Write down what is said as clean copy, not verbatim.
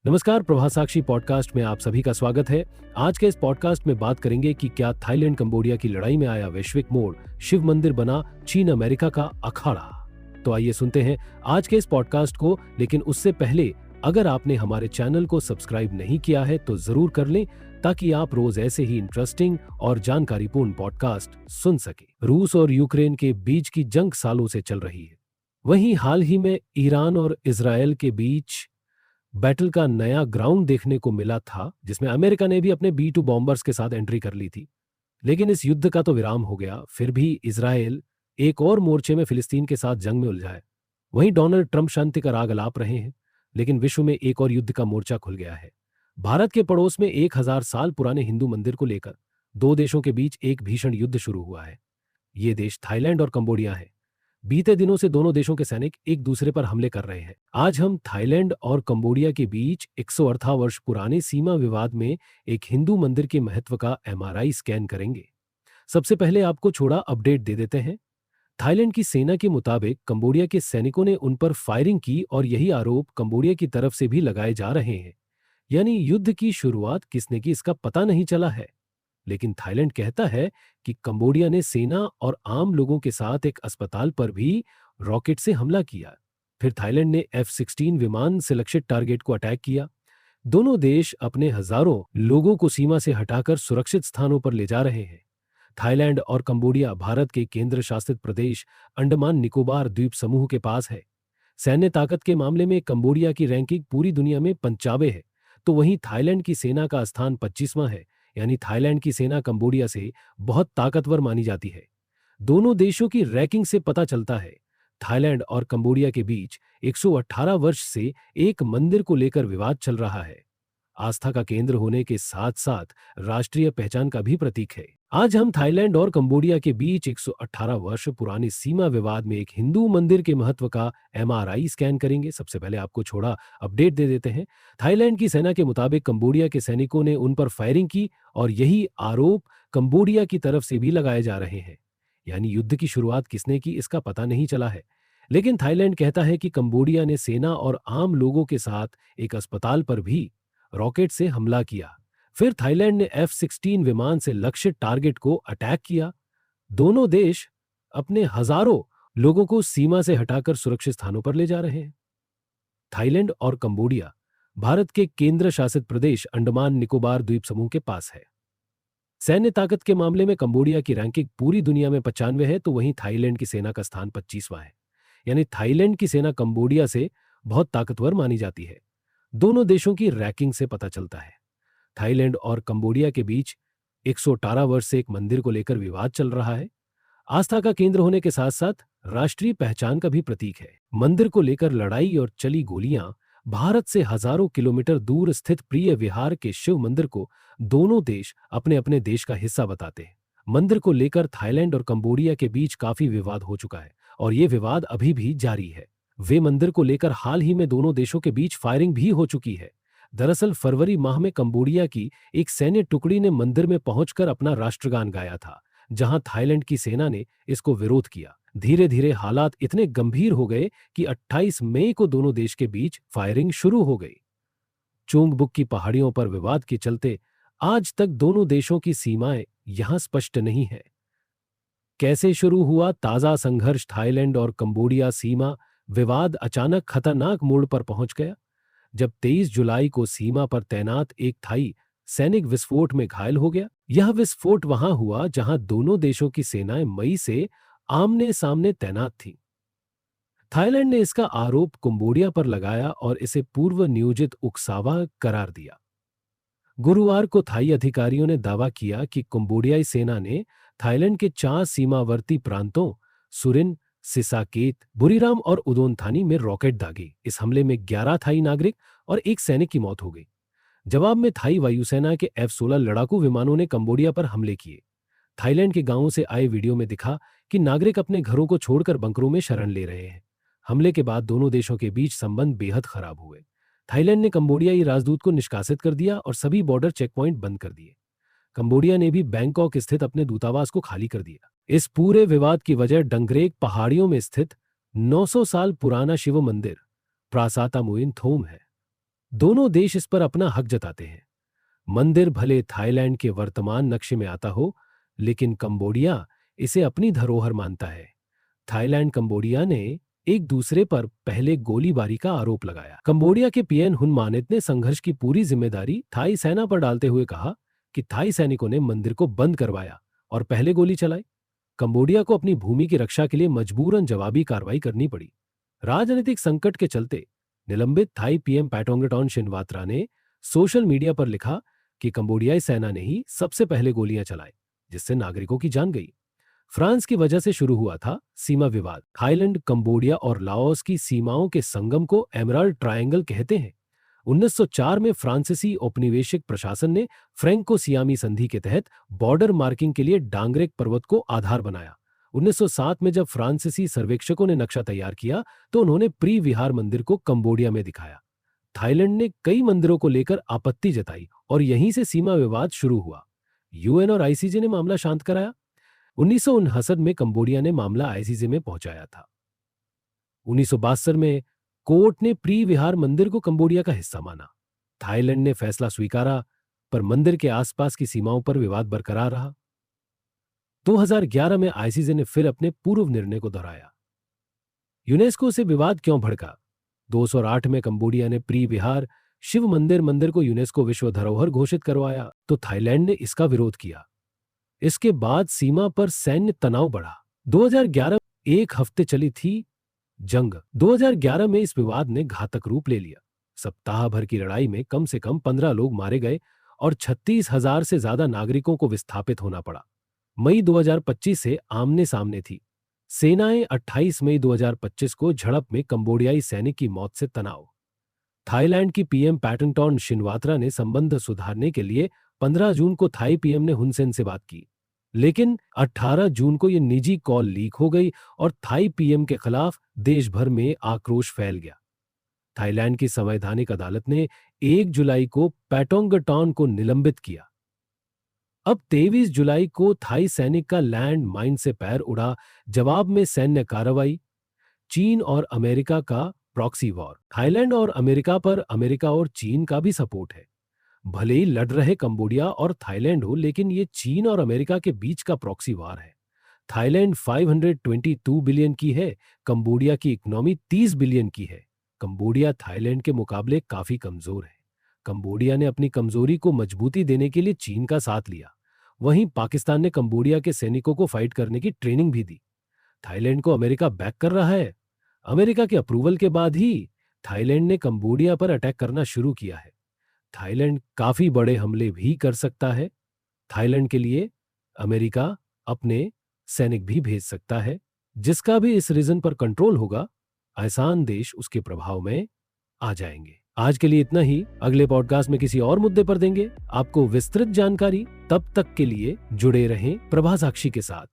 नमस्कार, प्रभात साक्षी पॉडकास्ट में आप सभी का स्वागत है। आज के इस पॉडकास्ट में बात करेंगे कि क्या थाईलैंड कंबोडिया की लड़ाई में आया वैश्विक मोड़, शिव मंदिर बना चीन अमेरिका का अखाड़ा। तो आइए सुनते हैं आज के इस पॉडकास्ट को। लेकिन उससे पहले अगर आपने हमारे चैनल को सब्सक्राइब नहीं किया है तो जरूर कर लें, ताकि आप रोज ऐसे ही इंटरेस्टिंग और जानकारीपूर्ण पॉडकास्ट सुन सके। रूस और यूक्रेन के बीच की जंग सालों से चल रही है। वहीं हाल ही में ईरान और इजरायल के बीच बैटल का नया ग्राउंड देखने को मिला था, जिसमें अमेरिका ने भी अपने B-2 बॉम्बर्स के साथ एंट्री कर ली थी। लेकिन इस युद्ध का तो विराम हो गया। फिर भी इजरायल एक और मोर्चे में फिलिस्तीन के साथ जंग में उलझा है। वहीं डोनाल्ड ट्रंप शांति का राग अलाप रहे हैं, लेकिन विश्व में एक और युद्ध का मोर्चा खुल गया है। भारत के पड़ोस में 1000 साल पुराने हिंदू मंदिर को लेकर दो देशों के बीच एक भीषण युद्ध शुरू हुआ है। ये देश थाईलैंड और कंबोडिया है। बीते दिनों से दोनों देशों के सैनिक एक दूसरे पर हमले कर रहे हैं। आज हम थाईलैंड और कंबोडिया के बीच 118 वर्ष पुराने सीमा विवाद में एक हिंदू मंदिर के महत्व का MRI स्कैन करेंगे। सबसे पहले आपको छोड़ा अपडेट दे देते हैं। थाईलैंड की सेना के मुताबिक कंबोडिया के सैनिकों ने उन पर फायरिंग की और यही आरोप कंबोडिया की तरफ से भी लगाए जा रहे हैं। यानी युद्ध की शुरुआत किसने की इसका पता नहीं चला है। लेकिन थाईलैंड कहता है कि कंबोडिया ने सेना और आम लोगों के साथ एक अस्पताल पर भी रॉकेट से हमला किया। फिर थाईलैंड ने F-16 विमान से लक्षित टारगेट को अटैक किया। दोनों देश अपने हजारों लोगों को सीमा से हटाकर सुरक्षित स्थानों पर ले जा रहे हैं। थाईलैंड और कंबोडिया भारत के केंद्र शासित प्रदेश अंडमान निकोबार द्वीप समूह के पास है। सैन्य ताकत के मामले में कंबोडिया की रैंकिंग पूरी दुनिया में 95 है, तो वहीं थाईलैंड की सेना का स्थान 25वां है। यानी थाईलैंड की सेना कंबोडिया से बहुत ताकतवर मानी जाती है। दोनों देशों की रैंकिंग से पता चलता है, थाईलैंड और कंबोडिया के बीच 118 वर्ष से एक मंदिर को लेकर विवाद चल रहा है। आस्था का केंद्र होने के साथ साथ राष्ट्रीय पहचान का भी प्रतीक है। आज हम थाईलैंड और कंबोडिया के बीच 118 वर्ष पुराने सीमा विवाद में एक हिंदू मंदिर के महत्व का MRI स्कैन करेंगे। सबसे पहले आपको छोड़ा अपडेट दे देते हैं। थाईलैंड की सेना के मुताबिक कंबोडिया के सैनिकों ने उन पर फायरिंग की और यही आरोप कंबोडिया की तरफ से भी लगाए जा रहे हैं। यानी युद्ध की शुरुआत किसने की इसका पता नहीं चला है। लेकिन थाईलैंड कहता है कि कंबोडिया ने सेना और आम लोगों के साथ एक अस्पताल पर भी रॉकेट से हमला किया। फिर थाईलैंड ने F-16 विमान से लक्षित टारगेट को अटैक किया। दोनों देश अपने हजारों लोगों को सीमा से हटाकर सुरक्षित स्थानों पर ले जा रहे हैं। थाईलैंड और कंबोडिया भारत के केंद्र शासित प्रदेश अंडमान निकोबार द्वीप समूह के पास है। सैन्य ताकत के मामले में कंबोडिया की रैंकिंग पूरी दुनिया में 95 है, तो वहीं थाईलैंड की सेना का स्थान 25वां है। यानी थाईलैंड की सेना कंबोडिया से बहुत ताकतवर मानी जाती है। दोनों देशों की रैंकिंग से पता चलता है, थाईलैंड और कंबोडिया के बीच 118 वर्ष से एक मंदिर को लेकर विवाद चल रहा है। आस्था का केंद्र होने के साथ साथ राष्ट्रीय पहचान का भी प्रतीक है। मंदिर को लेकर लड़ाई और चली गोलियां भारत से हजारों किलोमीटर दूर स्थित प्रिय विहार के शिव मंदिर को दोनों देश अपने अपने देश का हिस्सा बताते हैं। मंदिर को लेकर थाईलैंड और कंबोडिया के बीच काफी विवाद हो चुका है और ये विवाद अभी भी जारी है। वे मंदिर को लेकर हाल ही में दोनों देशों के बीच फायरिंग भी हो चुकी है। दरअसल फरवरी माह में कंबोडिया की एक सैन्य टुकड़ी ने मंदिर में पहुंचकर अपना राष्ट्रगान गाया था, जहां थाईलैंड की सेना ने इसको विरोध किया। धीरे धीरे हालात इतने गंभीर हो गए कि 28 मई को दोनों देश के बीच फायरिंग शुरू हो गई। चोंगबुक की पहाड़ियों पर विवाद के चलते आज तक दोनों देशों की सीमाएं यहां स्पष्ट नहीं है। कैसे शुरू हुआ ताजा संघर्ष? थाईलैंड और कंबोडिया सीमा विवाद अचानक खतरनाक मोड़ पर पहुंच गया जब 23 जुलाई को सीमा पर तैनात एक थाई सैनिक विस्फोट में घायल हो गया। यह विस्फोट वहां हुआ जहां दोनों देशों की सेनाएं मई से आमने सामने तैनात थीं। थाईलैंड ने इसका आरोप कंबोडिया पर लगाया और इसे पूर्व नियोजित उकसावा करार दिया। गुरुवार को थाई अधिकारियों ने दावा किया कि कंबोडियाई सेना ने थाईलैंड के 4 सीमावर्ती प्रांतों सुरिन, सिसाकेत, बुरीराम और उदोनथानी में रॉकेट दागे। इस हमले में 11 थाई नागरिक और एक सैनिक की मौत हो गई। जवाब में थाई वायुसेना के F-16 लड़ाकू विमानों ने कंबोडिया पर हमले किए। थाईलैंड के गांवों से आए वीडियो में दिखा कि नागरिक अपने घरों को छोड़कर बंकरों में शरण ले रहे हैं। हमले के बाद दोनों देशों के बीच संबंध बेहद खराब हुए। थाईलैंड ने कंबोडियाई राजदूत को निष्कासित कर दिया और सभी बॉर्डर चेक पॉइंट बंद कर दिए। कंबोडिया ने भी बैंकॉक स्थित अपने दूतावास को खाली कर दिया। इस पूरे विवाद की वजह डंगरेक पहाड़ियों में स्थित 900 साल पुराना शिव मंदिर प्रासातामुइन थोम है। दोनों देश इस पर अपना हक जताते हैं। मंदिर भले थाईलैंड के वर्तमान नक्शे में आता हो, लेकिन कंबोडिया इसे अपनी धरोहर मानता है। थाईलैंड कंबोडिया ने एक दूसरे पर पहले गोलीबारी का आरोप लगाया। कंबोडिया के पीएन हुन मानेत ने संघर्ष की पूरी जिम्मेदारी थाई सेना पर डालते हुए कहा कि थाई सैनिकों ने मंदिर को बंद करवाया और पहले गोली चलाई। कंबोडिया को अपनी भूमि की रक्षा के लिए मजबूरन जवाबी कार्रवाई करनी पड़ी। राजनीतिक संकट के चलते निलंबित थाई पीएम पैटोंगटोन शिनवात्रा ने सोशल मीडिया पर लिखा कि कंबोडियाई सेना ने ही सबसे पहले गोलियां चलाई, जिससे नागरिकों की जान गई। फ्रांस की वजह से शुरू हुआ था सीमा विवाद। थाईलैंड, कंबोडिया और लाओस की सीमाओं के संगम को एमराल्ड ट्रायंगल कहते हैं। 1904 में फ्रांसीसी औपनिवेशिक प्रशासन ने फ्रैंको सियामी संधि के तहत बॉर्डर मार्किंग के लिए डांगरेक पर्वत को आधार बनाया। 1907 में जब फ्रांसीसी सर्वेक्षकों ने नक्शा तैयार किया तो उन्होंने प्री विहार मंदिर को कंबोडिया में दिखाया। थाईलैंड ने कई मंदिरों को लेकर आपत्ति जताई और यहीं से सीमा विवाद शुरू हुआ। यूएन और आईसीजे ने मामला शांत कराया। 1959 में कंबोडिया ने मामला आईसीजे में पहुंचाया था। 1962 में कोर्ट ने प्री विहार मंदिर को कंबोडिया का हिस्सा माना। थाईलैंड ने फैसला स्वीकारा, पर मंदिर के आसपास की सीमाओं पर विवाद बरकरार रहा। 2011 में आईसीजे ने फिर अपने पूर्व निर्णय को दोहराया। यूनेस्को से विवाद क्यों भड़का? 2008 में कंबोडिया ने प्री विहार शिव मंदिर को यूनेस्को विश्व धरोहर घोषित करवाया तो थाईलैंड ने इसका विरोध किया। इसके बाद सीमा पर सैन्य तनाव बढ़ा। 2011 एक हफ्ते चली थी जंग। 2011 में इस विवाद ने घातक रूप ले लिया। सप्ताह भर की लड़ाई में कम से कम 15 लोग मारे गए और 36,000 से ज्यादा नागरिकों को विस्थापित होना पड़ा। मई 2025 से आमने सामने थी। सेनाएं 28 मई 2025 को झड़प में कंबोडियाई सैनिक की मौत से तनाव। थाईलैंड की पीएम पैटोंगटोन शिनवात्रा ने संबंध सुधारने के लिए 15 जून को थाई पीएम ने हुन सेन से बात की, लेकिन 18 जून को यह निजी कॉल लीक हो गई और थाई पीएम के खिलाफ देश भर में आक्रोश फैल गया। थाईलैंड की संवैधानिक अदालत ने 1 जुलाई को पैटोंगटोन को निलंबित किया। अब 23 जुलाई को थाई सैनिक का लैंड माइन से पैर उड़ा। जवाब में सैन्य कार्रवाई। चीन और अमेरिका का प्रॉक्सी वॉर। थाईलैंड और अमेरिका पर अमेरिका और चीन का भी सपोर्ट है। भले ही लड़ रहे कंबोडिया और थाईलैंड हो, लेकिन ये चीन और अमेरिका के बीच का प्रॉक्सी वार है। थाईलैंड 522 बिलियन की है, कंबोडिया की इकोनॉमी 30 बिलियन की है। कंबोडिया थाईलैंड के मुकाबले काफी कमजोर है। कंबोडिया ने अपनी कमजोरी को मजबूती देने के लिए चीन का साथ लिया। वहीं पाकिस्तान ने कंबोडिया के सैनिकों को फाइट करने की ट्रेनिंग भी दी। थाईलैंड को अमेरिका बैक कर रहा है। अमेरिका के अप्रूवल के बाद ही थाईलैंड ने कंबोडिया पर अटैक करना शुरू किया है। थाईलैंड काफी बड़े हमले भी कर सकता है। थाईलैंड के लिए अमेरिका अपने सैनिक भी भेज सकता है। जिसका भी इस रीजन पर कंट्रोल होगा, आसान देश उसके प्रभाव में आ जाएंगे। आज के लिए इतना ही। अगले पॉडकास्ट में किसी और मुद्दे पर देंगे आपको विस्तृत जानकारी। तब तक के लिए जुड़े रहें प्रभा साक्षी के साथ।